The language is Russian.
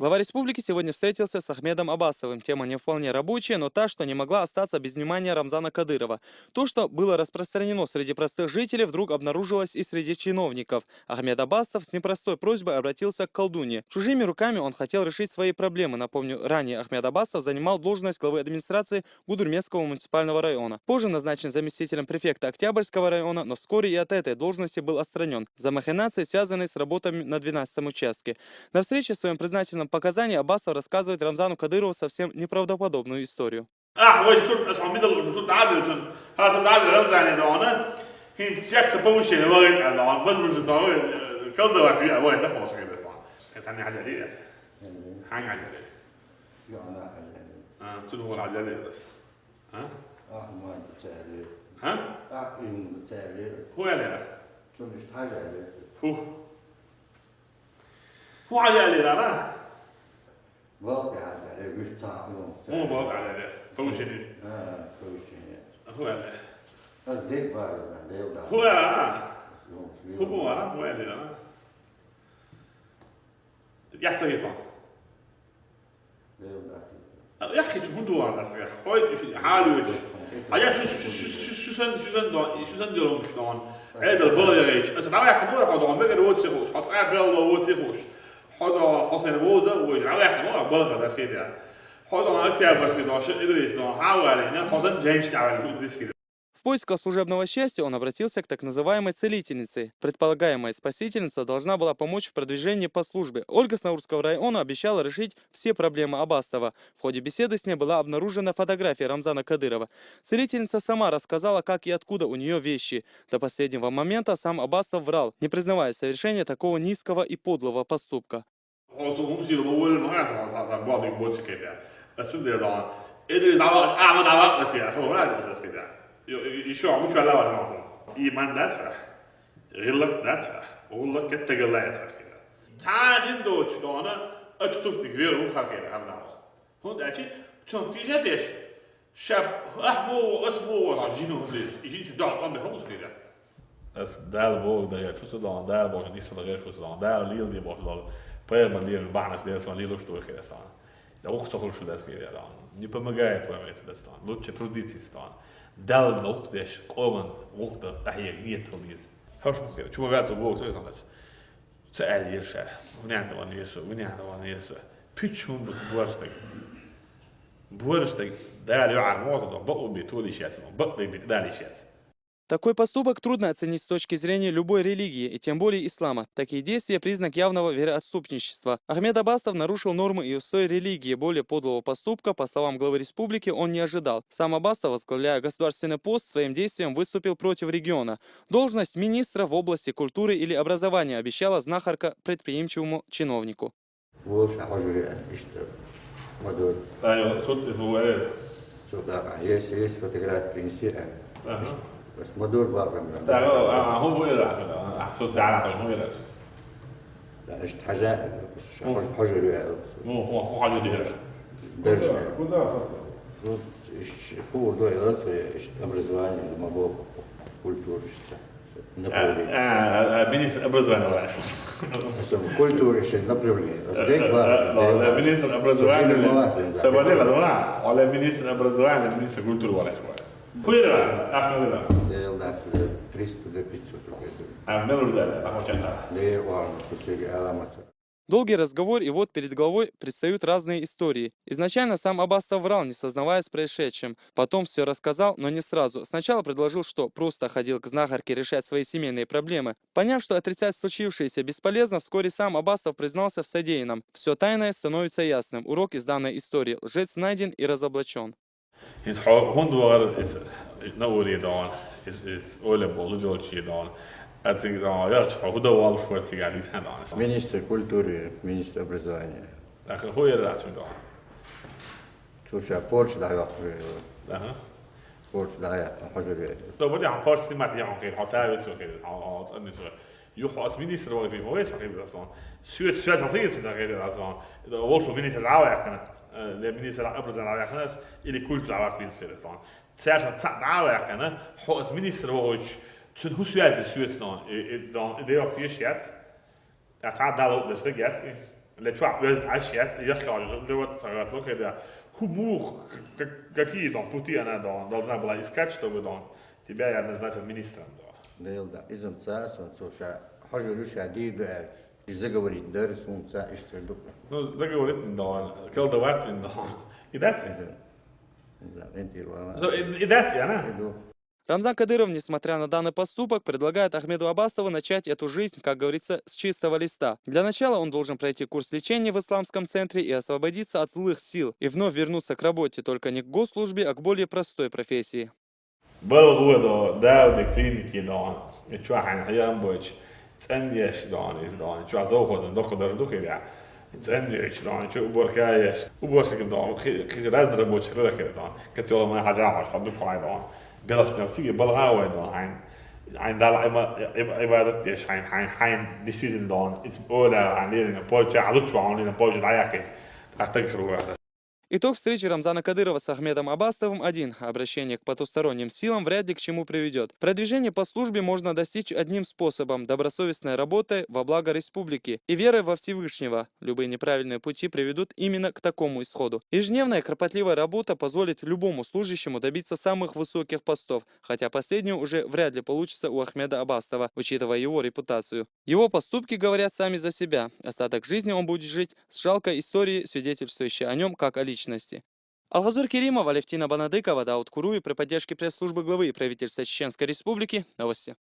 Глава республики сегодня встретился с Ахмедом Аббасовым. Тема не вполне рабочая, но та, что не могла остаться без внимания Рамзана Кадырова. То, что было распространено среди простых жителей, вдруг обнаружилось и среди чиновников. Ахмед Аббасов с непростой просьбой обратился к колдуне. Чужими руками он хотел решить свои проблемы. Напомню, ранее Ахмед Аббасов занимал должность главы администрации Гудурмесского муниципального района. Позже назначен заместителем префекта Октябрьского района, но вскоре и от этой должности был отстранен за махинации, связанные с работами на 12-м участке. На встрече в своем признательном показании Аббасов рассказывает Рамзану Кадырову совсем неправдоподобную историю. واقع على قشطة مو بوقع على فوشني كوشني هو على أصدق بارد ديودا هو على هو على هو على يعطيته ديودا يا أخي شو هو على هاي حالوش أيا شو سن ديرهم شلون هذا البلد يا ريش أصلا ما يحكمون قدام بقى روت سيخوش حط عبد الله روت سيخوش حدا حسين بوزة وش على يحكمون بلد هذا كده حدا أكتر بس كده شو إدريس ده حاولنا حسن جيش كعبل شو إدريس كده. В поисках служебного счастья он обратился к так называемой целительнице. Предполагаемая спасительница должна была помочь в продвижении по службе. Ольга с Наурского района обещала решить все проблемы Аббасова. В ходе беседы с ней была обнаружена фотография Рамзана Кадырова. Целительница сама рассказала, как и откуда у нее вещи. До последнего момента сам Аббасов врал, не признавая совершения такого низкого и подлого поступка. يشوع مش ولا واحد مثلا إيمان دافع غلط دافع والله كت جلات كده تعال دوتش دونا أكتب تقدير وخر كده هم ناس هون داشي شون تيجي داش شاب أحبو أسبو ولا جينو هذي يجي شو دار قام بخمس كده بس دال بوق ده شو صدق دال بوق نيس ولا غير شو صدق دال ليل دي بوق لول بريم ليل بعرف ده اسمه ليل وشتوي كده صار إذا وقت تخرج في الناس كده يعني نبى توامت ده صار لوتش ترديتي صار دال الوقت داش قومن وقت أحياء نية توليز هرش بخير شو ما بعد الوقت إيش عندك سأل يرشح ونعند وانا يسوع ونعند وانا يسوع بيتشون بورستك دال يعر موضة بقوا بيتولي شاسم بقوا بيتدالي شاسم. Такой поступок трудно оценить с точки зрения любой религии, и тем более ислама. Такие действия – признак явного вероотступничества. Ахмед Аббасов нарушил нормы и устои религии. Более подлого поступка, по словам главы республики, он не ожидал. Сам Аббасов, возглавляя государственный пост, своим действием выступил против региона. Должность министра в области культуры или образования обещала знахарка предприимчивому чиновнику. بس مدور بره من هو صوت على طول هو لا ايش حاجه حجر هو حاجه دي درش هو ده يغلط ايش образование الموضوع كультура министр образования врач. Культура еще направление. Министр образования. Соболела, да? Оле министр образования, министр культуры врач. Пуйра, ах, ну да. Да, 300 до 500 рублей. А мне нужно да, а хочешь да. Да, важно, что аламат. Долгий разговор, и вот перед головой предстают разные истории. Изначально сам Аббасов врал, не сознаваясь происшедшим. Потом все рассказал, но не сразу. Сначала предложил, что просто ходил к знахарке решать свои семейные проблемы. Поняв, что отрицать случившееся бесполезно, вскоре сам Аббасов признался в содеянном. Все тайное становится ясным. Урок из данной истории. Лжец найден и разоблачен. Министр культуры, министр образования. هو يرأس من دون. Слушай, а Порш да я Порш да я حجر. تو بدي عم بارتي ما تيجي عم كير حتى بتسوي كده عم تصني سوى يوحى اس مينيستر وقت هو يسمع كده اصلا سويت سنتيس من كده اصلا اذا وصلوا مينيستر العواقب كانت المينيستر ابرز العواقب ناس اللي كل العواقب بيصير اصلا ساعه صعب عواقب كان هو اس مينيستر وقت تن هو سويت سويت نون دون ده وقت يشيت اتعاد ده لو ده جت اللي تروح بس عشيات يحكي على لغة صارت له كده humor какие дом пути она должна была искать, чтобы тебя я назначил министром. Değildi. İzin sağ sonra hacı şadid ve zagovori ders un sağ iştirdik. Ну, заговорит колдовать и дать. Entir var. И дать, она. Рамзан Кадыров, несмотря на данный поступок, предлагает Ахмеду Аббасову начать эту жизнь, как говорится, с чистого листа. Для начала он должен пройти курс лечения в исламском центре и освободиться от злых сил, и вновь вернуться к работе, только не к госслужбе, а к более простой профессии. Был هو ده клиники شو حيان بوش تسنديش شو زوجة دخل دخل يا تسنديش شو بركايش وبوشك راز بوش رلا كده كتير ما حاجة عاش حدك قاعد بلاش نفسي بلغاوة عين دال عبادتش عين ديسيدن it's all عن لينا بوش عدد شو عن بوش العياقي تحتاج Итог встречи Рамзана Кадырова с Ахмедом Аббасовым один. Обращение к потусторонним силам вряд ли к чему приведет. Продвижение по службе можно достичь одним способом – добросовестной работой во благо республики и верой во Всевышнего. Любые неправильные пути приведут именно к такому исходу. Ежедневная и кропотливая работа позволит любому служащему добиться самых высоких постов, хотя последнее уже вряд ли получится у Ахмеда Аббасова, учитывая его репутацию. Его поступки говорят сами за себя. Остаток жизни он будет жить с жалкой историей, свидетельствующей о нем как о личности. Алгазур Керимов, Алевтина Банадыкова, Дауд Куруи при поддержке пресс-службы главы правительства Чеченской Республики. Новости.